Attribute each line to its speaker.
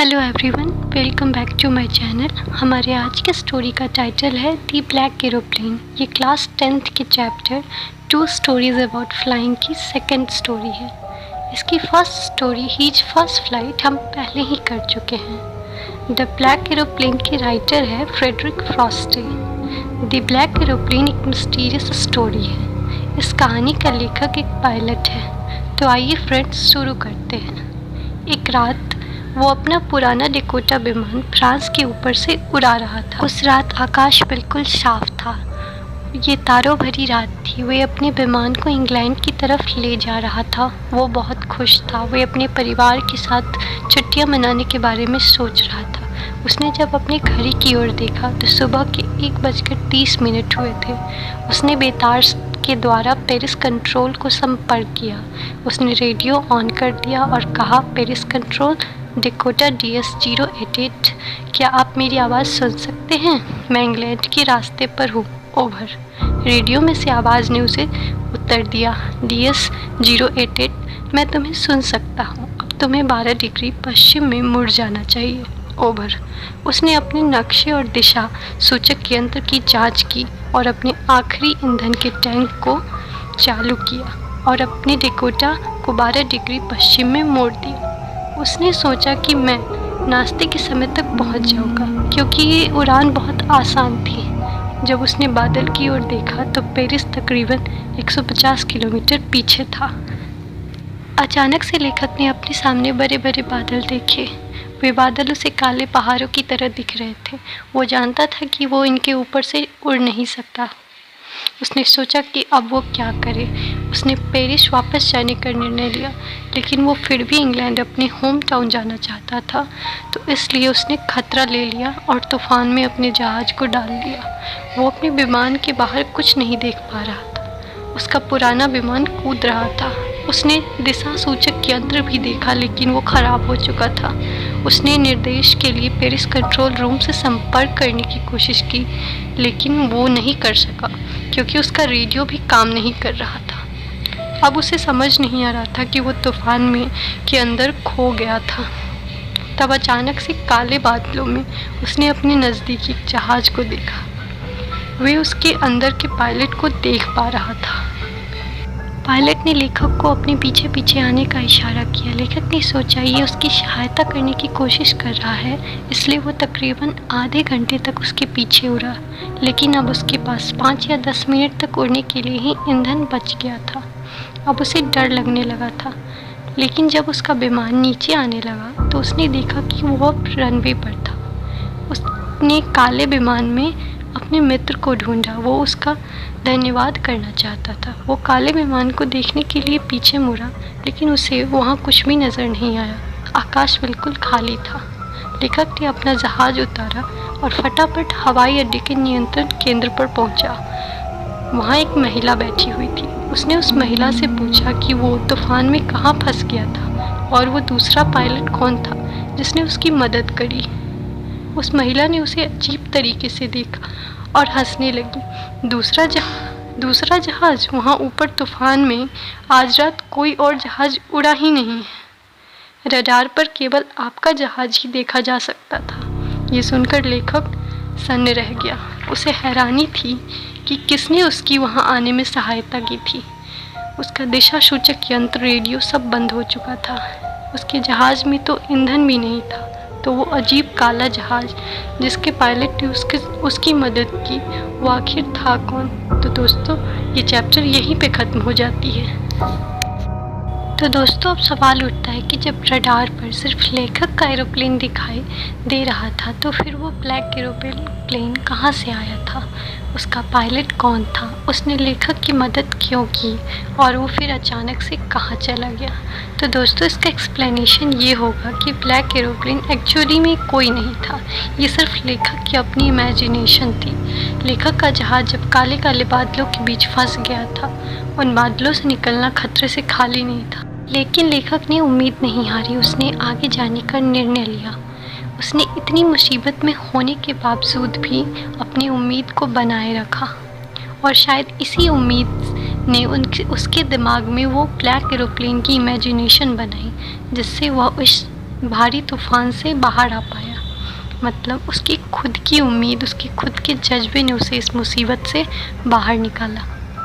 Speaker 1: Hello everyone, welcome back to my channel. हमारे आज के स्टोरी का टाइटल है दी ब्लैक एरोप्लेन। ये क्लास 10th के चैप्टर 2 स्टोरीज अबाउट फ्लाइंग की सेकंड स्टोरी है। इसकी first story his first flight हम पहले ही कर चुके हैं। द ब्लैक एरोप्लेन के राइटर है Frederick Forsyth. The black aeroplane एक मिस्टीरियस स्टोरी है। इस कहानी का लेखक एक पायलट है। तो आइए फ्रेंड्स, शुरू करते हैं। एक रात वो अपना पुराना डेकोटा विमान फ्रांस के ऊपर से उड़ा रहा था। उस रात आकाश बिल्कुल साफ था। ये तारों भरी रात थी। वे अपने विमान को इंग्लैंड की तरफ ले जा रहा था। वो बहुत खुश था। वे अपने परिवार के साथ छुट्टियां मनाने के बारे में सोच रहा था। उसने जब अपने घड़ी की ओर देखा तो सुबह के 1:30 हुए थे। उसने बेतार के द्वारा पेरिस कंट्रोल को संपर्क किया। उसने रेडियो ऑन कर दिया और कहा, पेरिस कंट्रोल, डेकोटा DS-088, क्या आप मेरी आवाज़ सुन सकते हैं? मैं इंग्लैंड के रास्ते पर हूँ, ओवर। रेडियो में से आवाज़ ने उसे उत्तर दिया, DS-088, मैं तुम्हें सुन सकता हूँ। अब तुम्हें 12 डिग्री पश्चिम में मुड़ जाना चाहिए, ओवर। उसने अपने नक्शे और दिशा सूचक यंत्र की जांच की और अपने आखिरी ईंधन के टैंक को चालू किया और अपने डेकोटा को 12 डिग्री पश्चिम में मोड़ दिया। उसने सोचा कि मैं नाश्ते के समय तक पहुंच जाऊंगा, क्योंकि ये उड़ान बहुत आसान थी। जब उसने बादल की ओर देखा तो पेरिस तकरीबन 150 किलोमीटर पीछे था। अचानक से लेखक ने अपने सामने बड़े बड़े बादल देखे। वे बादल उसे काले पहाड़ों की तरह दिख रहे थे। वो जानता था कि वो इनके ऊपर से उड़ नहीं सकता। उसने सोचा कि अब वो क्या करे। उसने पेरिस वापस जाने का निर्णय लिया, लेकिन वो फिर भी इंग्लैंड, अपने होम टाउन जाना चाहता था। तो इसलिए उसने खतरा ले लिया और तूफान में अपने जहाज को डाल दिया। वो अपने विमान के बाहर कुछ नहीं देख पा रहा था। उसका पुराना विमान कूद रहा था। उसने दिशा सूचक यंत्र भी देखा, लेकिन वो खराब हो चुका था। उसने निर्देश के लिए पेरिस कंट्रोल रूम से संपर्क करने की कोशिश की, लेकिन वो नहीं कर सका, क्योंकि उसका रेडियो भी काम नहीं कर रहा था। अब उसे समझ नहीं आ रहा था कि वो तूफान में के अंदर खो गया था। तब अचानक से काले बादलों में उसने अपने नज़दीकी जहाज को देखा। वे उसके अंदर के पायलट को देख पा रहा था। पायलट ने लेखक को अपने पीछे पीछे आने का इशारा किया। लेखक ने सोचा ये उसकी सहायता करने की कोशिश कर रहा है, इसलिए वो तकरीबन आधे घंटे तक उसके पीछे उड़ा। लेकिन अब उसके पास 5 या 10 मिनट तक उड़ने के लिए ही ईंधन बच गया था। अब उसे डर लगने लगा था। लेकिन जब उसका विमान नीचे आने लगा तो उसने देखा कि वो अब रनवे पर था। उसने काले विमान में अपने मित्र को ढूंढा। वो उसका धन्यवाद करना चाहता था। वो काले विमान को देखने के लिए पीछे मुड़ा, लेकिन उसे वहाँ कुछ भी नज़र नहीं आया। आकाश बिल्कुल खाली था। लेखक ने अपना जहाज उतारा और फटाफट हवाई अड्डे के नियंत्रण केंद्र पर पहुंचा। वहाँ एक महिला बैठी हुई थी। उसने उस महिला से पूछा कि वो तूफान में कहाँ फंस गया था और वो दूसरा पायलट कौन था जिसने उसकी मदद करी। उस महिला ने उसे अजीब तरीके से देखा और हंसने लगी। दूसरा जहाज? वहाँ ऊपर तूफान में आज रात कोई और जहाज उड़ा ही नहीं है। रडार पर केवल आपका जहाज ही देखा जा सकता था। ये सुनकर लेखक सन्न रह गया। उसे हैरानी थी कि किसने उसकी वहाँ आने में सहायता की थी। उसका दिशा सूचक यंत्र, रेडियो सब बंद हो चुका था। उसके जहाज में तो ईंधन भी नहीं था। तो वो अजीब काला जहाज जिसके पायलट ने उसकी मदद की, वो आखिर था कौन? तो दोस्तों, ये चैप्टर यहीं पे ख़त्म हो जाती है। तो दोस्तों, अब सवाल उठता है कि जब रडार पर सिर्फ लेखक का एरोप्लेन दिखाई दे रहा था, तो फिर वो ब्लैक एरोप्लेन कहाँ से आया था? उसका पायलट कौन था? उसने लेखक की मदद क्यों की? और वो फिर अचानक से कहाँ चला गया? तो दोस्तों, इसका एक्सप्लेनेशन ये होगा कि ब्लैक एरोप्लेन एक्चुअली में कोई नहीं था। ये सिर्फ लेखक की अपनी इमेजिनेशन थी। लेखक का जहाज जब काले काले बादलों के बीच फंस गया था, उन बादलों से निकलना खतरे से खाली नहीं था। लेकिन लेखक ने उम्मीद नहीं हारी। उसने आगे जाने का निर्णय लिया। उसने इतनी मुसीबत में होने के बावजूद भी अपनी उम्मीद को बनाए रखा, और शायद इसी उम्मीद ने उसके दिमाग में वो ब्लैक एरोप्लेन की इमेजिनेशन बनाई, जिससे वह उस भारी तूफान से बाहर आ पाया। मतलब उसकी खुद की उम्मीद, उसके खुद के जज्बे ने उसे इस मुसीबत से बाहर निकाला।